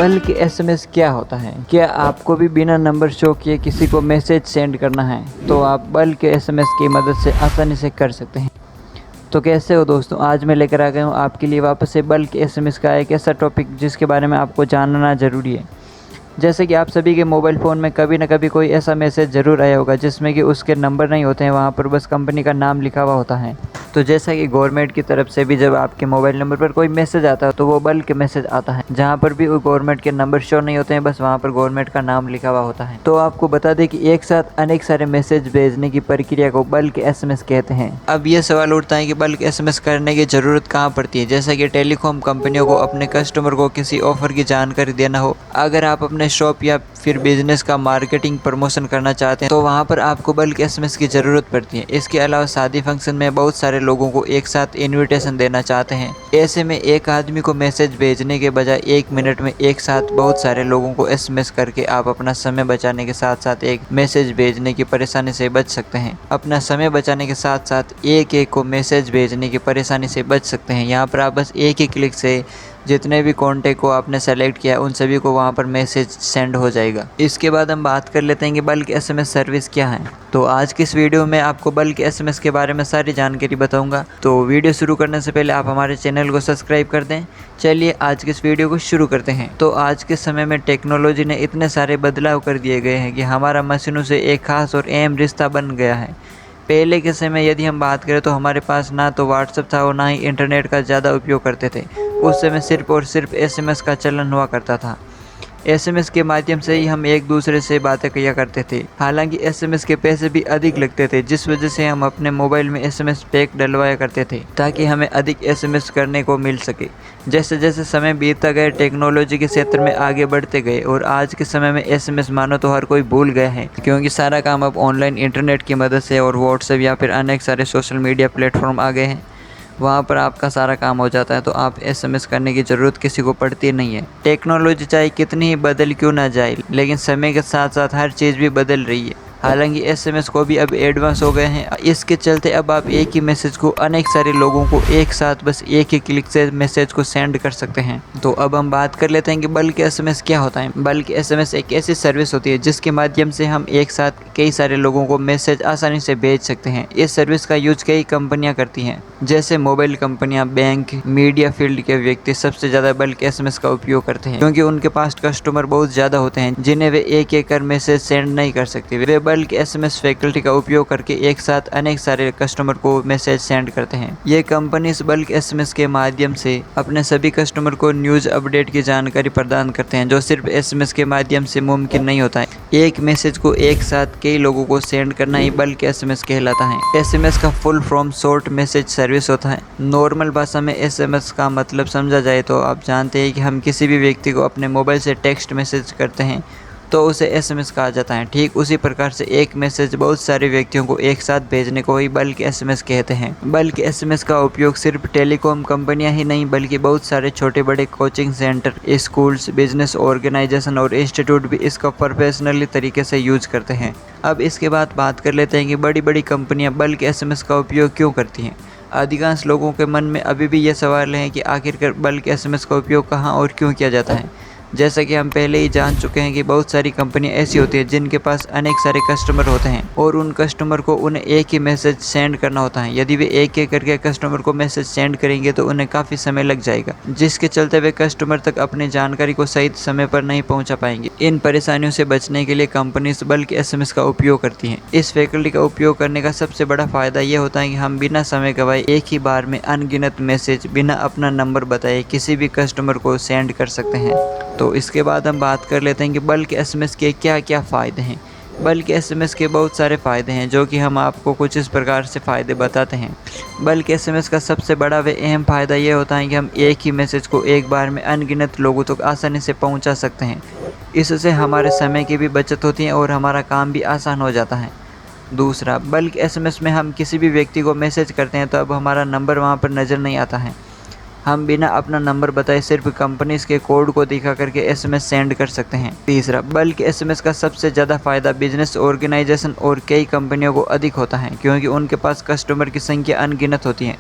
Bulk SMS क्या होता है? क्या आपको भी बिना नंबर शो किए किसी को मैसेज सेंड करना है तो आप बल्क एसएमएस की मदद से आसानी से कर सकते हैं। तो कैसे हो दोस्तों, आज मैं लेकर आ गया हूँ आपके लिए वापस से बल्क एसएमएस का एक ऐसा टॉपिक जिसके बारे में आपको जानना ज़रूरी है। जैसे कि आप सभी के मोबाइल फ़ोन में कभी ना कभी कोई ऐसा मैसेज ज़रूर आया होगा जिसमें कि उसके नंबर नहीं होते हैं, वहाँ पर बस कंपनी का नाम लिखा हुआ होता है। तो जैसा कि गवर्नमेंट की तरफ से भी जब आपके मोबाइल नंबर पर कोई मैसेज आता है तो वो बल्क मैसेज आता है, जहाँ पर भी गवर्नमेंट के नंबर शो नहीं होते हैं, बस वहाँ पर गवर्नमेंट का नाम लिखा हुआ होता है। तो आपको बता दें कि एक साथ अनेक सारे मैसेज भेजने की प्रक्रिया को बल्क एसएमएस कहते हैं। अब ये सवाल उठता है कि बल्क एसएमएस करने की ज़रूरत कहाँ पड़ती है। जैसा कि टेलीकॉम कंपनियों को अपने कस्टमर को किसी ऑफर की जानकारी देना हो, अगर आप अपने शॉप या फिर बिजनेस का मार्केटिंग प्रमोशन करना चाहते हैं तो वहाँ पर आपको बल्क एसएमएस की ज़रूरत पड़ती है। इसके अलावा शादी फंक्शन में बहुत सारे लोगों को एक साथ इनविटेशन देना चाहते हैं। ऐसे में एक आदमी को मैसेज भेजने के बजाय 1 मिनट में एक साथ बहुत सारे लोगों को एसएमएस करके आप अपना समय बचाने के साथ साथ एक मैसेज भेजने की परेशानी से बच सकते हैं। अपना समय बचाने के साथ साथ एक को मैसेज भेजने की परेशानी से बच सकते हैं। यहाँ पर आप बस एक ही क्लिक से जितने भी कॉन्टैक्ट को आपने सेलेक्ट किया उन सभी को वहाँ पर मैसेज सेंड हो जाएगा। इसके बाद हम बात कर लेते हैं कि बल्क एसएमएस सर्विस क्या है। तो आज की इस वीडियो में आपको बल्क एसएमएस के बारे में सारी जानकारी बताऊंगा। तो वीडियो शुरू करने से पहले आप हमारे चैनल को सब्सक्राइब कर दें। चलिए आज की इस वीडियो को शुरू करते हैं। तो आज के समय में टेक्नोलॉजी ने इतने सारे बदलाव कर दिए गए हैं कि हमारा मशीनों से एक खास और अहम रिश्ता बन गया है। पहले के समय यदि हम बात करें तो हमारे पास ना तो व्हाट्सएप था और ना ही इंटरनेट का ज़्यादा उपयोग करते थे। उस समय सिर्फ और सिर्फ एसएमएस का चलन हुआ करता था। एसएमएस के माध्यम से ही हम एक दूसरे से बातें किया करते थे। हालांकि एसएमएस के पैसे भी अधिक लगते थे, जिस वजह से हम अपने मोबाइल में एसएमएस पैक डलवाया करते थे ताकि हमें अधिक एसएमएस करने को मिल सके। जैसे जैसे समय बीतता गया, टेक्नोलॉजी के क्षेत्र में आगे बढ़ते गए और आज के समय में एसएमएस मानो तो हर कोई भूल गया है, क्योंकि सारा काम अब ऑनलाइन इंटरनेट की मदद से और व्हाट्सएप या फिर अनेक सारे सोशल मीडिया प्लेटफॉर्म आ गए हैं। वहाँ पर आपका सारा काम हो जाता है, तो आप एसएमएस करने की ज़रूरत किसी को पड़ती नहीं है। टेक्नोलॉजी चाहे कितनी ही बदल क्यों ना जाए, लेकिन समय के साथ साथ हर चीज़ भी बदल रही है। हालांकि एसएमएस को भी अब एडवांस हो गए हैं। इसके चलते अब आप एक ही मैसेज को अनेक सारे लोगों को एक साथ बस एक ही क्लिक से मैसेज को सेंड कर सकते हैं। तो अब हम बात कर लेते हैं कि बल्क एसएमएस क्या होता है। बल्क एसएमएस एक ऐसी सर्विस होती है जिसके माध्यम से हम एक साथ कई सारे लोगों को मैसेज आसानी से भेज सकते हैं। इस सर्विस का यूज कई कंपनियां करती हैं, जैसे मोबाइल कंपनियां, बैंक, मीडिया फील्ड के व्यक्ति सबसे ज़्यादा बल्क एसएमएस का उपयोग करते हैं, क्योंकि उनके पास कस्टमर बहुत ज़्यादा होते हैं जिन्हें वे एक एक कर मैसेज सेंड नहीं कर सकते। वे बल्क एसएमएस फैसिलिटी का उपयोग करके एक साथ अनेक सारे कस्टमर को मैसेज सेंड करते हैं। ये कंपनी इस बल्क एसएमएस के माध्यम से अपने सभी कस्टमर को न्यूज़ अपडेट की जानकारी प्रदान करते हैं, जो सिर्फ एसएमएस के माध्यम से मुमकिन नहीं होता है। एक मैसेज को एक साथ कई लोगों को सेंड करना ही बल्क एसएमएस कहलाता है। एसएमएस का full form short message service होता है। नॉर्मल भाषा में एसएमएस का मतलब समझा जाए तो आप जानते हैं कि हम किसी भी व्यक्ति को अपने मोबाइल से टेक्स्ट मैसेज करते हैं तो उसे एसएमएस कहा जाता है। ठीक उसी प्रकार से एक मैसेज बहुत सारे व्यक्तियों को एक साथ भेजने को ही बल्क एसएमएस कहते हैं। बल्क एसएमएस का उपयोग सिर्फ टेलीकॉम कंपनियां ही नहीं बल्कि बहुत सारे छोटे बड़े coaching centre, schools, business organisation और इंस्टीट्यूट भी इसका प्रोफेशनली तरीके से यूज करते हैं। अब इसके बाद बात कर लेते हैं कि बड़ी बड़ी कंपनियाँ बल्क एसएमएस का उपयोग क्यों करती हैं। अधिकांश लोगों के मन में अभी भी ये सवाल है कि आखिरकार बल्क एसएमएस का उपयोग कहाँ और क्यों किया जाता है। जैसा कि हम पहले ही जान चुके हैं कि बहुत सारी कंपनियां ऐसी होती हैं जिनके पास अनेक सारे कस्टमर होते हैं और उन कस्टमर को उन्हें एक ही मैसेज सेंड करना होता है। यदि वे एक एक करके कस्टमर को मैसेज सेंड करेंगे तो उन्हें काफ़ी समय लग जाएगा, जिसके चलते वे कस्टमर तक अपनी जानकारी को सही समय पर नहीं पहुंचा पाएंगे। इन परेशानियों से बचने के लिए कंपनी बल्क एसएमएस का उपयोग करती हैं। इस फैसिलिटी का उपयोग करने का सबसे बड़ा फ़ायदा ये होता है कि हम बिना समय गवाए एक ही बार में अनगिनत मैसेज बिना अपना नंबर बताए किसी भी कस्टमर को सेंड कर सकते हैं। तो इसके बाद हम बात कर लेते हैं कि बल्क एसएमएस के क्या क्या फ़ायदे हैं। बल्क एसएमएस के बहुत सारे फ़ायदे हैं जो कि हम आपको कुछ इस प्रकार से फ़ायदे बताते हैं। बल्क एसएमएस का सबसे बड़ा व अहम फ़ायदा ये होता है कि हम एक ही मैसेज को एक बार में अनगिनत लोगों तक आसानी से पहुंचा सकते हैं। इससे हमारे समय की भी बचत होती है और हमारा काम भी आसान हो जाता है। दूसरा, बल्क एसएमएस में हम किसी भी व्यक्ति को मैसेज करते हैं तो अब हमारा नंबर वहाँ पर नज़र नहीं आता है। हम बिना अपना नंबर बताए सिर्फ कंपनीज के कोड को दिखा करके एसएमएस सेंड कर सकते हैं। तीसरा, बल्क एसएमएस का सबसे ज़्यादा फ़ायदा बिजनेस ऑर्गेनाइजेशन और कई कंपनियों को अधिक होता है, क्योंकि उनके पास कस्टमर की संख्या अनगिनत होती है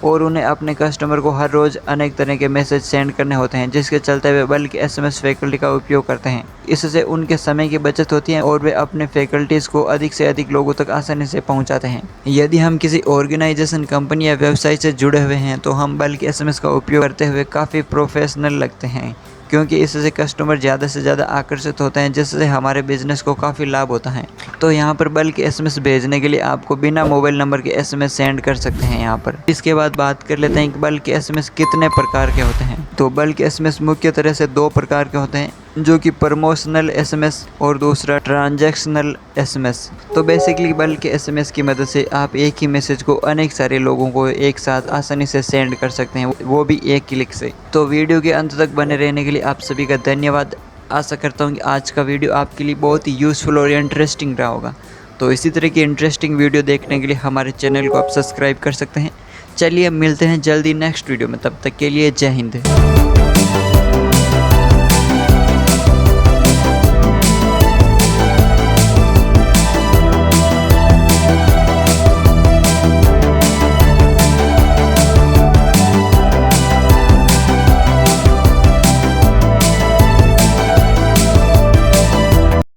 और उन्हें अपने कस्टमर को हर रोज़ अनेक तरह के मैसेज सेंड करने होते हैं, जिसके चलते वे बल्क SMS फैकल्टी का उपयोग करते हैं। इससे उनके समय की बचत होती है और वे अपने फैकल्टीज़ को अधिक से अधिक लोगों तक आसानी से पहुंचाते हैं। यदि हम किसी ऑर्गेनाइजेशन, कंपनी या व्यवसाय से जुड़े हुए हैं तो हम बल्क SMS का उपयोग करते हुए काफ़ी प्रोफेशनल लगते हैं, क्योंकि इससे कस्टमर ज़्यादा से ज़्यादा आकर्षित होते हैं, जिससे हमारे बिज़नेस को काफ़ी लाभ होता है। तो यहाँ पर बल्क SMS भेजने के लिए आपको बिना मोबाइल नंबर के SMS सेंड कर सकते हैं यहाँ पर। इसके बाद बात कर लेते हैं कि बल्क SMS कितने प्रकार के होते हैं। तो बल्क SMS मुख्य तरह से 2 प्रकार के होते हैं, जो कि प्रमोशनल SMS और दूसरा ट्रांजैक्शनल SMS। तो बेसिकली बल्क SMS की मदद से आप एक ही मैसेज को अनेक सारे लोगों को एक साथ आसानी से सेंड कर सकते हैं, वो भी एक क्लिक से। तो वीडियो के अंत तक बने रहने के लिए आप सभी का धन्यवाद। आशा करता हूँ कि आज का वीडियो आपके लिए बहुत ही यूज़फुल और इंटरेस्टिंग रहा होगा। तो इसी तरह की इंटरेस्टिंग वीडियो देखने के लिए हमारे चैनल को आप सब्सक्राइब कर सकते हैं। चलिए मिलते हैं जल्दी नेक्स्ट वीडियो में, तब तक के लिए जय हिंद।